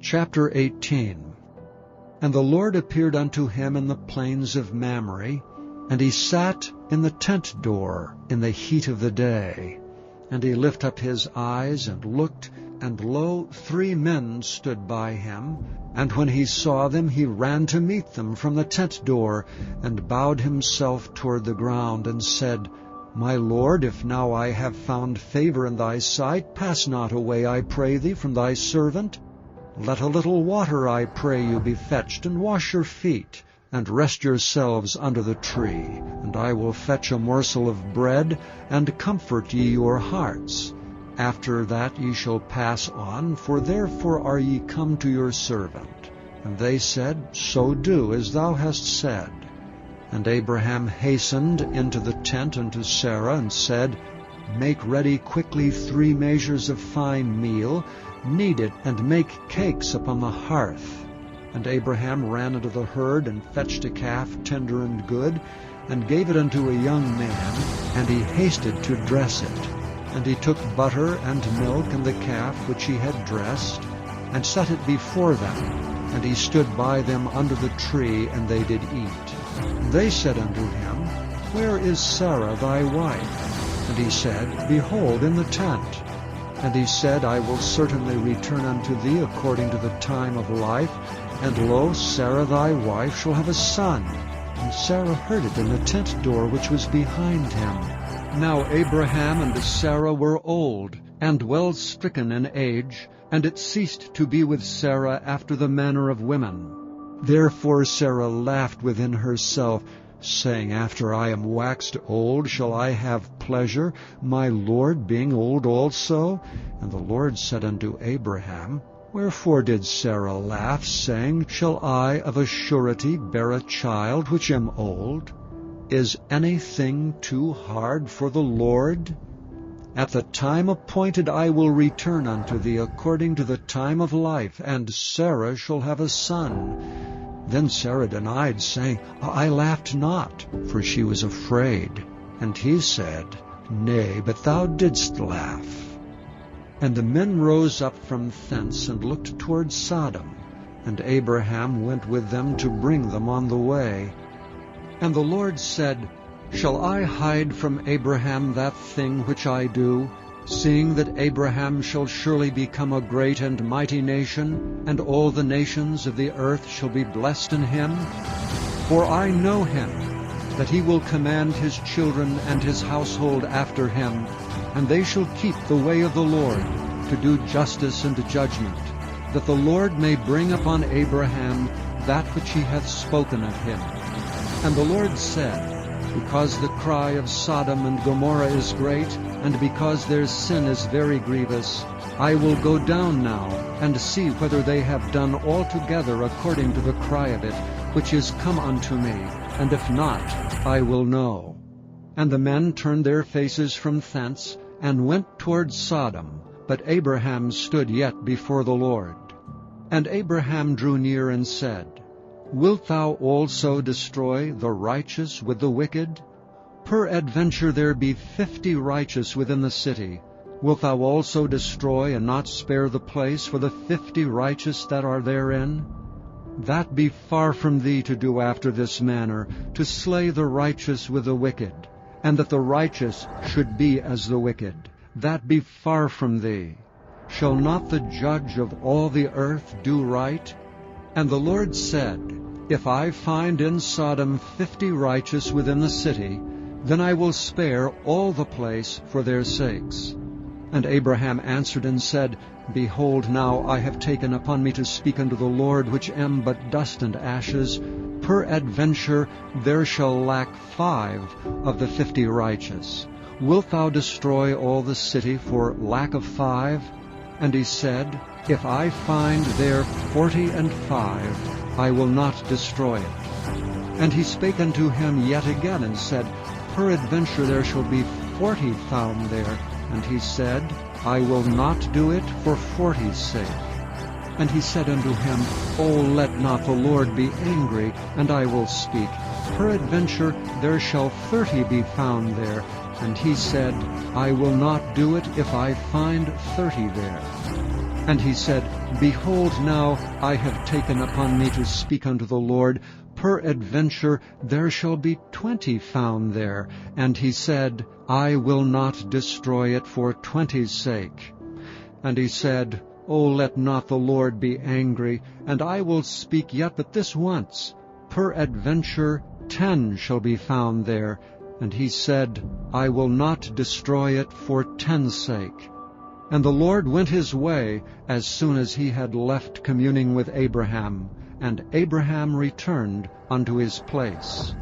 Chapter 18. And the Lord appeared unto him in the plains of Mamre, and he sat in the tent door in the heat of the day. And he lifted up his eyes and looked, and lo, 3 men stood by him. And when he saw them, he ran to meet them from the tent door, and bowed himself toward the ground, and said, My Lord, if now I have found favor in thy sight, pass not away, I pray thee, from thy servant. Let a little water, I pray you, be fetched, and wash your feet, and rest yourselves under the tree. And I will fetch a morsel of bread, and comfort ye your hearts. After that ye shall pass on, for therefore are ye come to your servant. And they said, So do, as thou hast said. And Abraham hastened into the tent unto Sarah, and said, Make ready quickly 3 measures of fine meal, knead it, and make cakes upon the hearth. And Abraham ran into the herd, and fetched a calf tender and good, and gave it unto a young man, and he hasted to dress it. And he took butter and milk and the calf which he had dressed, and set it before them. And he stood by them under the tree, and they did eat. And they said unto him, Where is Sarah thy wife? And he said, Behold, in the tent. And he said, I will certainly return unto thee according to the time of life, and lo, Sarah thy wife shall have a son. And Sarah heard it in the tent door which was behind him. Now Abraham and Sarah were old, and well stricken in age, and it ceased to be with Sarah after the manner of women. Therefore Sarah laughed within herself, saying, After I am waxed old, shall I have pleasure, my Lord being old also? And the Lord said unto Abraham, Wherefore did Sarah laugh, saying, Shall I of a surety bear a child which am old? Is anything too hard for the Lord? At the time appointed I will return unto thee according to the time of life, and Sarah shall have a son. Then Sarah denied, saying, I laughed not, for she was afraid. And he said, Nay, but thou didst laugh. And the men rose up from thence, and looked toward Sodom. And Abraham went with them to bring them on the way. And the Lord said, Shall I hide from Abraham that thing which I do, seeing that Abraham shall surely become a great and mighty nation, and all the nations of the earth shall be blessed in him? For I know him, that he will command his children and his household after him, and they shall keep the way of the Lord, to do justice and judgment, that the Lord may bring upon Abraham that which he hath spoken of him. And the Lord said, Because the cry of Sodom and Gomorrah is great, and because their sin is very grievous, I will go down now, and see whether they have done altogether according to the cry of it, which is come unto me, and if not, I will know. And the men turned their faces from thence, and went toward Sodom, but Abraham stood yet before the Lord. And Abraham drew near and said, Wilt thou also destroy the righteous with the wicked? Peradventure there be 50 righteous within the city. Wilt thou also destroy and not spare the place for the 50 righteous that are therein? That be far from thee to do after this manner, to slay the righteous with the wicked, and that the righteous should be as the wicked. That be far from thee. Shall not the judge of all the earth do right? And the Lord said, If I find in Sodom 50 righteous within the city, then I will spare all the place for their sakes. And Abraham answered and said, Behold, now I have taken upon me to speak unto the Lord, which am but dust and ashes. Peradventure there shall lack 5 of the 50 righteous. Wilt thou destroy all the city for lack of 5? And he said, If I find there 45, I will not destroy it. And he spake unto him yet again, and said, Peradventure there shall be 40 found there. And he said, I will not do it for 40's sake. And he said unto him, O let not the Lord be angry, and I will speak. Peradventure there shall 30 be found there. And he said, I will not do it if I find 30 there. And he said, Behold, now I have taken upon me to speak unto the Lord. Peradventure there shall be 20 found there. And he said, I will not destroy it for 20's sake. And he said, O let not the Lord be angry, and I will speak yet but this once. Peradventure 10 shall be found there. And he said, I will not destroy it for 10's sake. And the Lord went his way as soon as he had left communing with Abraham, and Abraham returned unto his place.